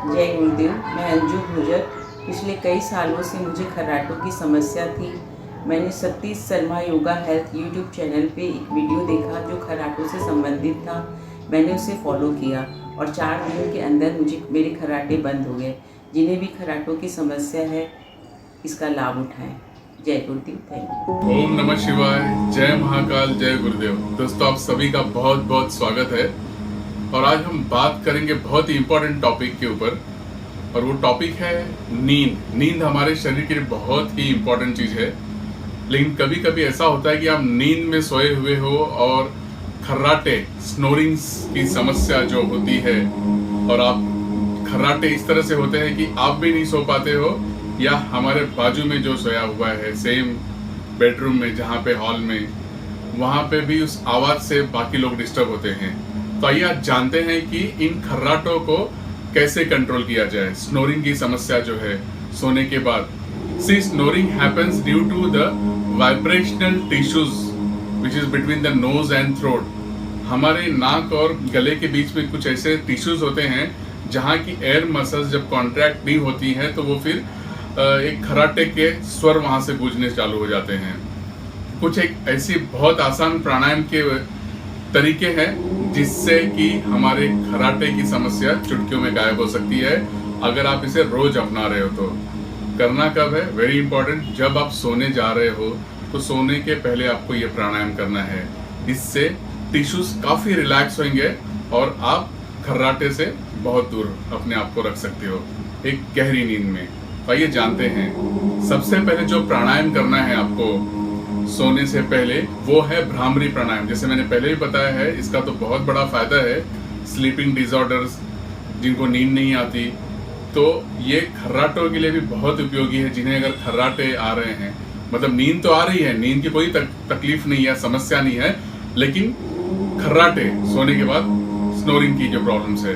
जय गुरुदेव। मैं अंजू भोजर। पिछले कई सालों से मुझे खर्राटों की समस्या थी। मैंने Satish Sharma yoga health YouTube channel पे एक वीडियो देखा जो खर्राटों से संबंधित था। मैंने उसे फॉलो किया और 4 दिन के अंदर मेरे खर्राटे बंद हो गए। जिन्हें भी खर्राटों की समस्या है, इसका लाभ उठाएं। जय गुरुदेव। Thank you. ओम नमः शिवाय, जय महाकाल, जय गुरुदेव। दोस्तों, आप सभी का बहुत बहुत स्वागत है। और आज हम बात करेंगे बहुत ही इम्पोर्टेंट टॉपिक के ऊपर, और वो टॉपिक है नींद। नींद हमारे शरीर के लिए बहुत ही इम्पोर्टेंट चीज़ है, लेकिन कभी कभी ऐसा होता है कि आप नींद में सोए हुए हो और खर्राटे, स्नोरिंग्स की समस्या जो होती है, और आप खर्राटे इस तरह से होते हैं कि आप भी नहीं सो पाते हो, या हमारे बाजू में जो सोया हुआ है सेम बेडरूम में, जहाँ पे हॉल में, वहाँ पे भी उस आवाज़ से बाकी लोग डिस्टर्ब होते हैं। तो आइए आज जानते हैं कि इन खर्राटों को कैसे कंट्रोल किया जाए। स्नोरिंग की समस्या जो है सोने के बाद, see snoring happens due to the vibrational tissues which is between the nose and throat. हमारे नाक और गले के बीच में कुछ ऐसे टिश्यूज होते हैं जहाँ की एयर मसल्स जब कॉन्ट्रैक्ट नहीं होती हैं तो वो फिर एक खर्राटे के स्वर वहाँ से गूंजने चालू हो जाते हैं। कुछ एक ऐसी बहुत आसान प्राणायाम के तरीके हैं जिससे कि हमारे खर्राटे की समस्या चुटकियों में गायब हो सकती है, अगर आप इसे रोज अपना रहे हो तो। करना कब है? वेरी इंपॉर्टेंट, जब आप सोने जा रहे हो तो सोने के पहले आपको ये प्राणायाम करना है। इससे टिश्यूज काफ़ी रिलैक्स होंगे और आप खर्राटे से बहुत दूर अपने आप को रख सकते हो एक गहरी नींद में। आइए जानते हैं। सबसे पहले जो प्राणायाम करना है आपको सोने से पहले, वो है भ्रामरी प्राणायाम। जैसे मैंने पहले भी बताया है, इसका तो बहुत बड़ा फायदा है स्लीपिंग डिसऑर्डर्स, जिनको नींद नहीं आती, तो ये खर्राटों के लिए भी बहुत उपयोगी है। जिन्हें अगर खर्राटे आ रहे हैं, मतलब नींद तो आ रही है, नींद की कोई तकलीफ नहीं है, समस्या नहीं है, लेकिन खर्राटे सोने के बाद स्नोरिंग की जो प्रॉब्लम्स है,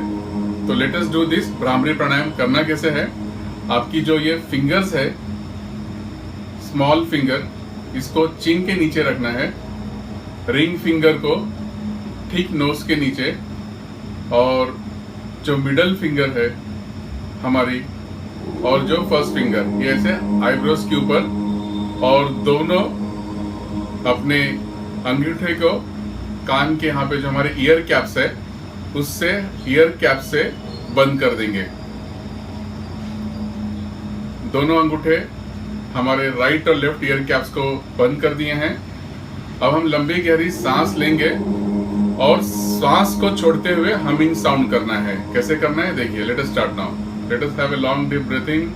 तो let us do this. Bhramari pranayama करना कैसे है? आपकी जो ये फिंगर्स है, स्मॉल फिंगर, इसको चिन के नीचे रखना है, रिंग फिंगर को ठीक नोज के नीचे, और जो मिडल फिंगर है हमारी, और जो फर्स्ट फिंगर, ये ऐसे आईब्रोज के ऊपर, और दोनों अपने अंगूठे को कान के यहाँ पे जो हमारे ईयर कैप्स है, उससे ईयर कैप से बंद कर देंगे। दोनों अंगूठे हमारे राइट और लेफ्ट ईयर कैप्स को बंद कर दिए हैं। अब हम लंबी गहरी सांस लेंगे और सांस को छोड़ते हुए हमिंग साउंड करना है। कैसे करना है देखिए। Let us start now. Let us have a long deep breathing.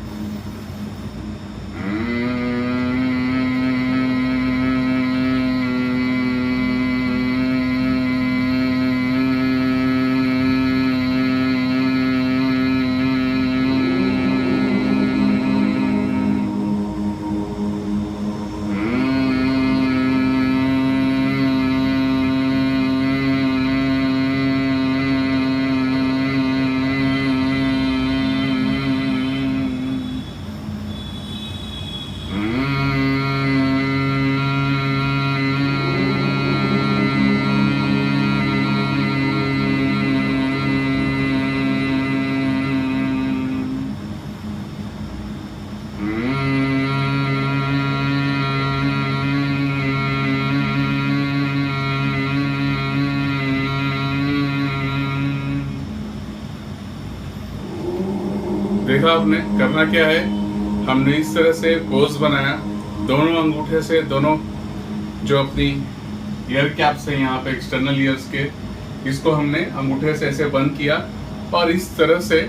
देखा आपने? करना क्या है, हमने इस तरह से पोज बनाया, दोनों अंगूठे से, दोनों जो अपनी ईयर कैप्स है यहाँ पे एक्सटर्नल ईयर्स के, इसको हमने अंगूठे से ऐसे बंद किया, और इस तरह से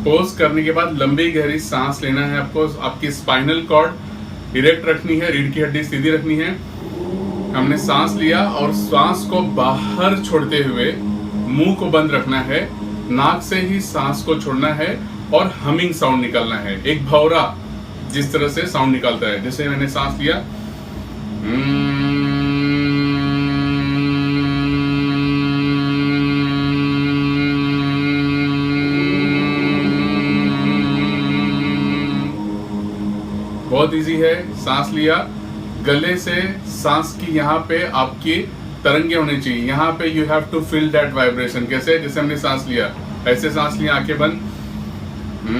पोज करने के बाद लंबी गहरी सांस लेना है आपको। आपकी स्पाइनल कॉर्ड इरेक्ट रखनी है, रीढ़ की हड्डी सीधी रखनी है। हमने सांस लिया और सांस को बाहर छोड़ते हुए मुंह को बंद रखना है, नाक से ही सांस को छोड़ना है, और हमिंग साउंड निकालना है, एक भौरा जिस तरह से साउंड निकालता है। जैसे मैंने सांस लिया, बहुत इजी है। सांस लिया, गले से सांस की यहाँ पे आपकी तरंगे होनी चाहिए, यहाँ पे you have to feel that vibration. कैसे? जैसे हमने सांस लिया, ऐसे सांस लिया, आंखें बंद, इस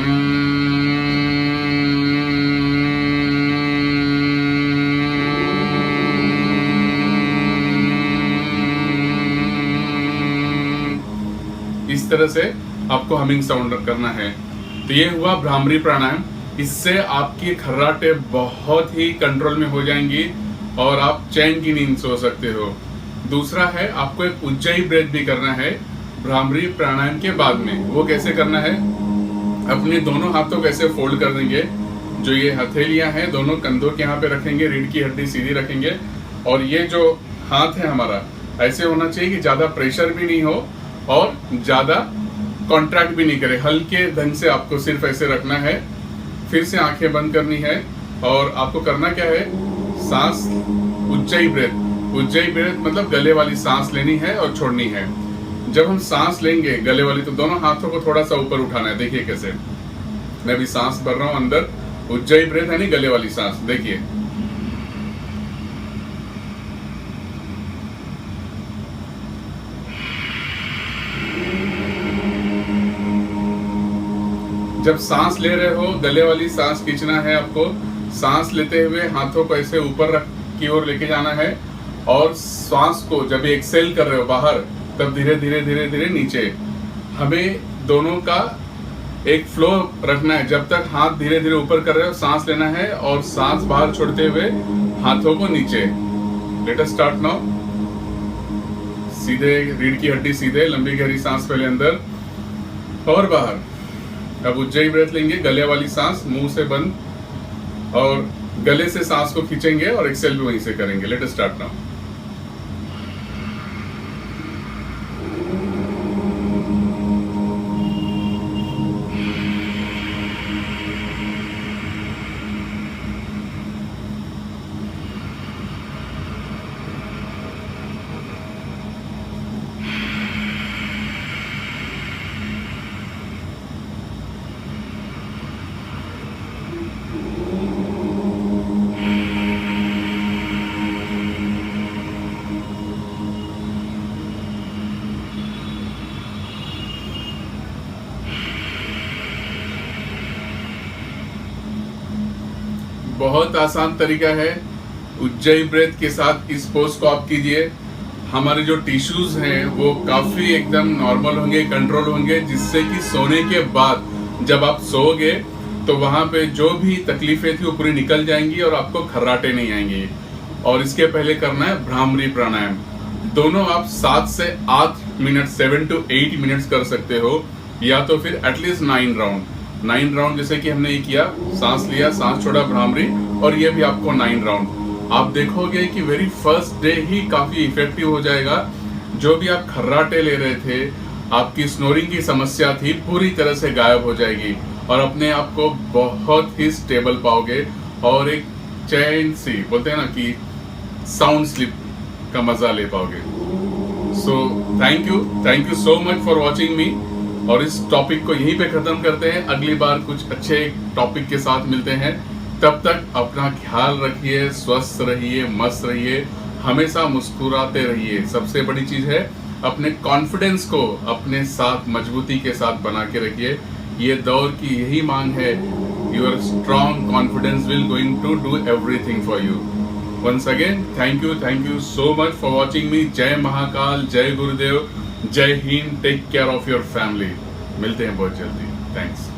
तरह से आपको हमिंग साउंड करना है। तो ये हुआ भ्रामरी प्राणायाम। इससे आपकी खर्राटे बहुत ही कंट्रोल में हो जाएंगी और आप चैन की नींद सो सकते हो। दूसरा है, आपको एक उज्जयी ब्रेथ भी करना है भ्रामरी प्राणायाम के बाद में। वो कैसे करना है? अपने दोनों हाथों को ऐसे फोल्ड कर देंगे। जो ये हथेलियां हैं दोनों कंधों के यहाँ पे रखेंगे, रीढ़ की हड्डी सीधी रखेंगे और ये जो हाथ है हमारा ऐसे होना चाहिए कि ज्यादा प्रेशर भी नहीं हो और ज्यादा कॉन्ट्रैक्ट भी नहीं करे। हल्के ढंग से आपको सिर्फ ऐसे रखना है। फिर से आंखें बंद करनी है और आपको करना क्या है? सांस उज्जयी ब्रेथ। उज्जयी ब्रेथ मतलब गले वाली सांस लेनी है और छोड़नी है। जब हम सांस लेंगे गले वाली तो दोनों हाथों को थोड़ा सा ऊपर उठाना है। देखिए कैसे मैं अभी सांस भर रहा हूं अंदर। उज्जयी ब्रेथ है नहीं, गले वाली सांस। देखिए जब सांस ले रहे हो गले वाली सांस खींचना है आपको। सांस लेते हुए हाथों को ऐसे ऊपर रख की ओर लेके जाना है और सांस को जब एक्सेल कर रहे हो बाहर तब धीरे धीरे धीरे धीरे नीचे। हमें दोनों का एक फ्लो रखना है। जब तक हाथ धीरे धीरे ऊपर कर रहे हो सांस लेना है और सांस बाहर छोड़ते हुए हाथों को नीचे। Let us start now. सीधे रीढ़ की हड्डी सीधे, लंबी गहरी सांस पहले अंदर और बाहर। अब उज्जयी ब्रेथ लेंगे, गले वाली सांस मुंह से बंद और गले से सांस को खींचेंगे और एक्सेल भी वहीं से करेंगे। Let us start now. बहुत आसान तरीका है। उज्जयी ब्रेथ के साथ इस पोज को आप कीजिए। हमारे जो टिश्यूज हैं वो काफी एकदम नॉर्मल होंगे, कंट्रोल होंगे, जिससे कि सोने के बाद जब आप सोओगे तो वहां पे जो भी तकलीफें थी वो पूरी निकल जाएंगी और आपको खर्राटे नहीं आएंगे। और इसके पहले करना है भ्रामरी प्राणायाम। दोनों आप 7 से 8 मिनट 7 to 8 मिनट्स कर सकते हो या तो फिर एटलीस्ट 9 राउंड। 9 राउंड जैसे कि हमने ये किया, सांस लिया, सांस छोड़ा, भ्रामरी, और ये भी आपको 9 राउंड। आप देखोगे कि वेरी फर्स्ट डे ही काफी इफेक्टिव हो जाएगा। जो भी आप खर्राटे ले रहे थे, आपकी स्नोरिंग की समस्या थी, पूरी तरह से गायब हो जाएगी और अपने आप को बहुत ही स्टेबल पाओगे और एक चैन सी, बोलते हैं ना कि साउंड स्लीप का मजा ले पाओगे। So thank you so much for watching मी। और इस टॉपिक को यहीं पे खत्म करते हैं। अगली बार कुछ अच्छे टॉपिक के साथ मिलते हैं। तब तक अपना ख्याल रखिए, स्वस्थ रहिए, मस्त रहिए, हमेशा मुस्कुराते रहिए। सबसे बड़ी चीज है अपने कॉन्फिडेंस को अपने साथ मजबूती के साथ बना के रखिए। ये दौर की यही मांग है। Your strong confidence will going to do everything for you. Once again thank you so much for watching me. जय महाकाल, जय गुरुदेव, जय Hind. Take care of your family. मिलते हैं बहुत जल्दी। थैंक्स।